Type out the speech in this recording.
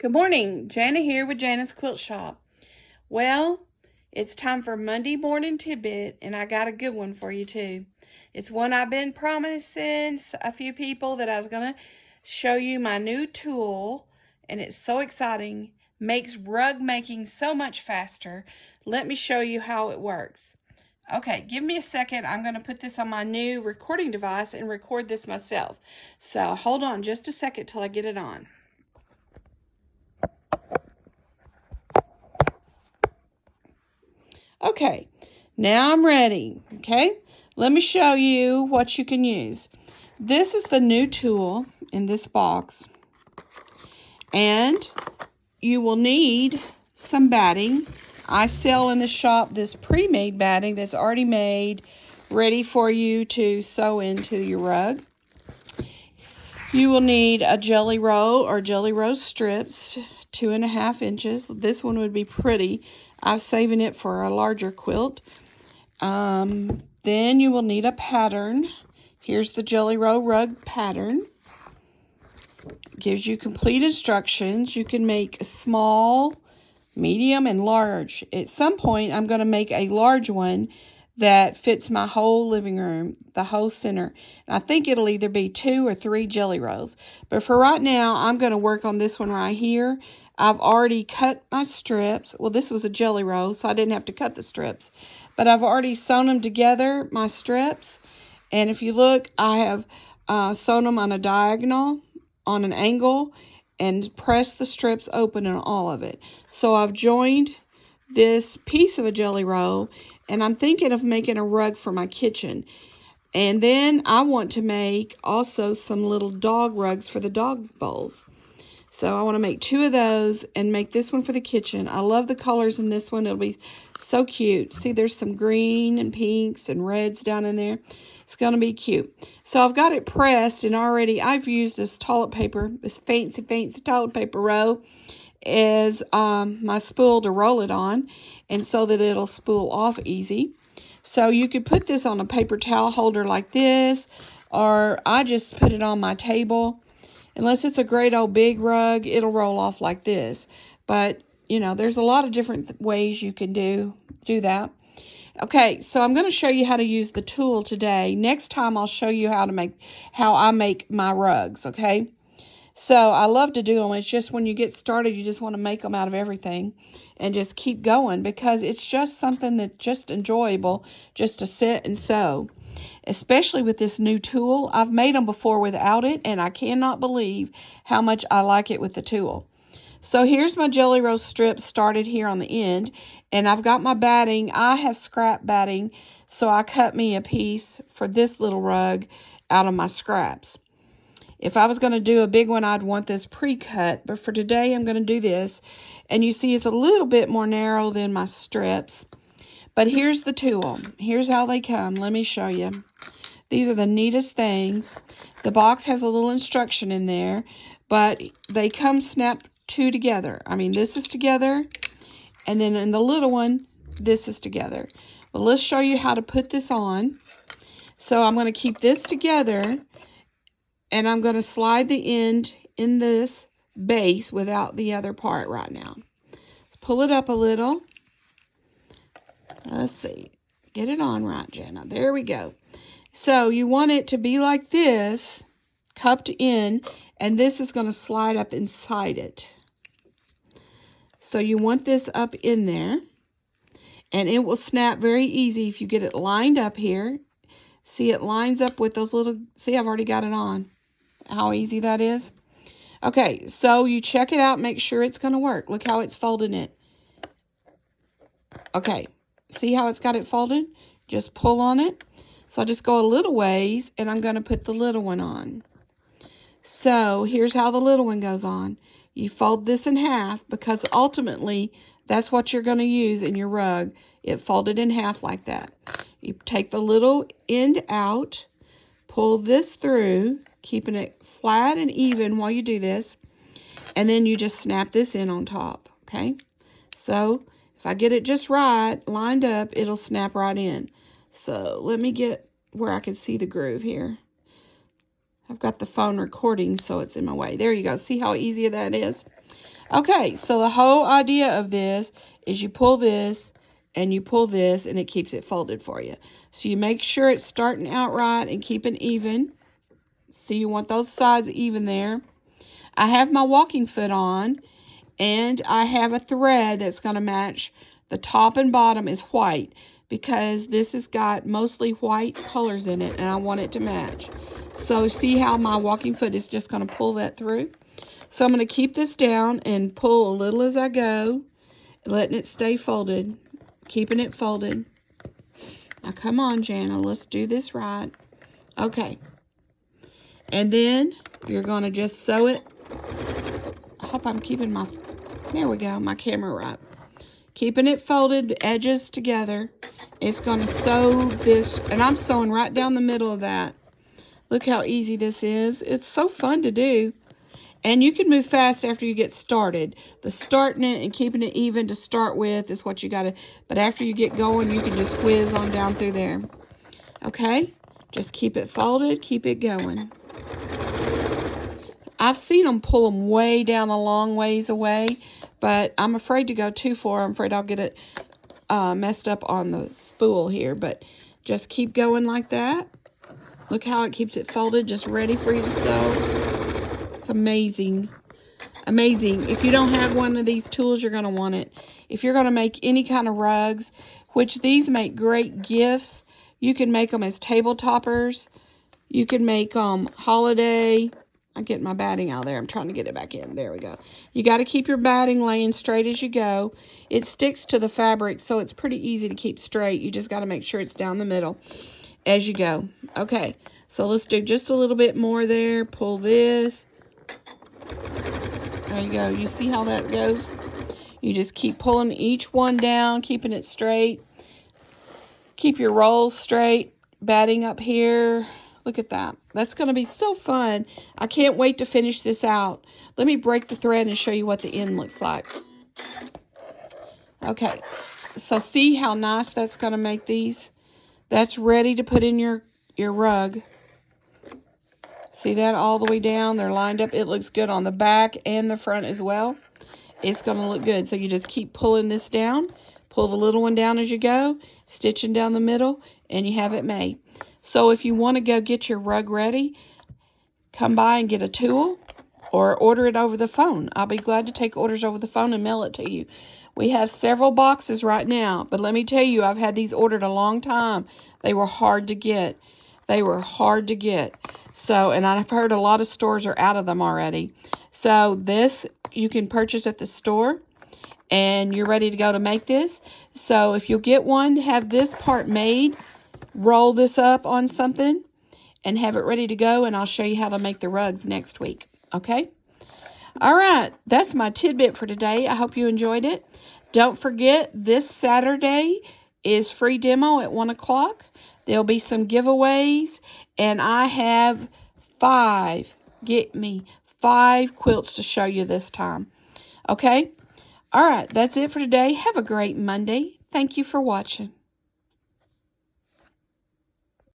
Good morning, Jana here with Jana's Quilt Shop. Well, it's time for Monday morning tidbit, and I got a good one for you too. It's one I've been promising a few people that I was going to show you my new tool, and it's so exciting. Makes rug making so much faster. Let me show you how it works. Okay, give me a second. I'm going to put this on my new recording device and record this myself. So hold on just a second till I get it on. Okay, now I'm ready, okay? Let me show you what you can use. This is the new tool in this box, and you will need some batting. I sell in the shop this pre-made batting that's already made, ready for you to sew into your rug. You will need a jelly roll or jelly roll strips, 2.5 inches. This one would be pretty. I'm saving it for a larger quilt. Then you will need a pattern. Here's the Jelly Roll rug pattern. Gives you complete instructions. You can make small, medium, and large. At some point, I'm going to make a large one that fits my whole living room, the whole center. And I think it'll either be 2 or 3 jelly rolls. But for right now, I'm going to work on this one right here. I've already cut my strips. Well, this was a jelly roll, so I didn't have to cut the strips. But I've already sewn them together, my strips. And if you look, I have sewn them on a diagonal, on an angle, and pressed the strips open in all of it. So I've joined this piece of a jelly roll, and I'm thinking of making a rug for my kitchen. And then I want to make also some little dog rugs for the dog bowls. So I want to make 2 of those and make this one for the kitchen. I love the colors in this one. It'll be so cute. See, there's some green and pinks and reds down in there. It's going to be cute. So I've got it pressed, and already I've used this toilet paper, this fancy toilet paper roll as my spool to roll it on, and so that it'll spool off easy. So you could put this on a paper towel holder like this, or I just put it on my table. Unless it's a great old big rug, it'll roll off like this. But, you know, there's a lot of different ways you can do that. Okay, so I'm going to show you how to use the tool today. Next time I'll show you how I make my rugs, okay? So I love to do them. It's just when you get started, you just want to make them out of everything and just keep going, because it's just something that's just enjoyable just to sit and sew. Especially with this new tool. I've made them before without it, and I cannot believe how much I like it with the tool. So here's my jelly roll strips started here on the end, and I've got my batting. I have scrap batting, so I cut me a piece for this little rug out of my scraps. If I was going to do a big one, I'd want this pre-cut, but for today I'm going to do this. And you see it's a little bit more narrow than my strips. But here's the tool. Here's how they come. Let me show you. These are the neatest things. The box has a little instruction in there, but they come snapped 2 together. I mean, this is together, and then in the little one, this is together. Well, let's show you how to put this on. So I'm going to keep this together, and I'm going to slide the end in this base without the other part right now. Let's pull it up a little. Let's see. Get it on right, Jenna. There we go. So you want it to be like this, cupped in, and this is going to slide up inside it. So you want this up in there, and it will snap very easy if you get it lined up here. See, it lines up with those little, see, I've already got it on. How easy that is. Okay, so you check it out, make sure it's going to work. Look how it's folding it. Okay, see how it's got it folded? Just pull on it. So I just go a little ways, and I'm going to put the little one on. So here's how the little one goes on. You fold this in half, because ultimately that's what you're going to use in your rug. It folded in half like that. You take the little end out, pull this through, keeping it flat and even while you do this, and then you just snap this in on top, okay? So if I get it just right, lined up, it'll snap right in. So let me get where I can see the groove here. I've got the phone recording, so it's in my way. There you go. See how easy that is? Okay, so the whole idea of this is you pull this and you pull this and it keeps it folded for you. So you make sure it's starting out right and keeping even. So you want those sides even there. I have my walking foot on and I have a thread that's going to match. The top and bottom is white because this has got mostly white colors in it and I want it to match. So see how my walking foot is just going to pull that through? So I'm going to keep this down and pull a little as I go, letting it stay folded, keeping it folded. Now come on, Jana, let's do this right. Okay. And then you're going to just sew it. I hope I'm keeping my, there we go, my camera right. Keeping it folded, edges together. It's going to sew this, and I'm sewing right down the middle of that. Look how easy this is. It's so fun to do. And you can move fast after you get started. The starting it and keeping it even to start with is what you got to, but after you get going, you can just whiz on down through there. Okay? Just keep it folded, keep it going. I've seen them pull them way down a long ways away, but I'm afraid to go too far. I'm afraid I'll get it messed up on the spool here, but just keep going like that. Look how it keeps it folded, just ready for you to sew. It's amazing. Amazing. If you don't have one of these tools, you're going to want it. If you're going to make any kind of rugs, which these make great gifts, you can make them as table toppers. You can make them holiday. I'm getting my batting out there. I'm trying to get it back in. There we go. You got to keep your batting laying straight as you go. It sticks to the fabric, so it's pretty easy to keep straight. You just got to make sure it's down the middle as you go. Okay, so let's do just a little bit more there. Pull this. There you go. You see how that goes? You just keep pulling each one down, keeping it straight. Keep your rolls straight. Batting up here. Look at that. That's going to be so fun. I can't wait to finish this out. Let me break the thread and show you what the end looks like. Okay. So see how nice that's going to make these? That's ready to put in your rug. See that all the way down? They're lined up. It looks good on the back and the front as well. It's going to look good. So you just keep pulling this down. Pull the little one down as you go. Stitching down the middle. And you have it made. So if you want to go get your rug ready, come by and get a tool or order it over the phone. I'll be glad to take orders over the phone and mail it to you. We have several boxes right now. But let me tell you, I've had these ordered a long time. They were hard to get. They were hard to get. So, and I've heard a lot of stores are out of them already. So this you can purchase at the store and you're ready to go to make this. So if you'll get one, have this part made, roll this up on something and have it ready to go, and I'll show you how to make the rugs next week. Okay? All right, that's my tidbit for today. I hope you enjoyed it. Don't forget, this Saturday is free demo at 1 o'clock. There'll be some giveaways, and I have 5 quilts to show you this time. Okay? All right, that's it for today. Have a great Monday. Thank you for watching.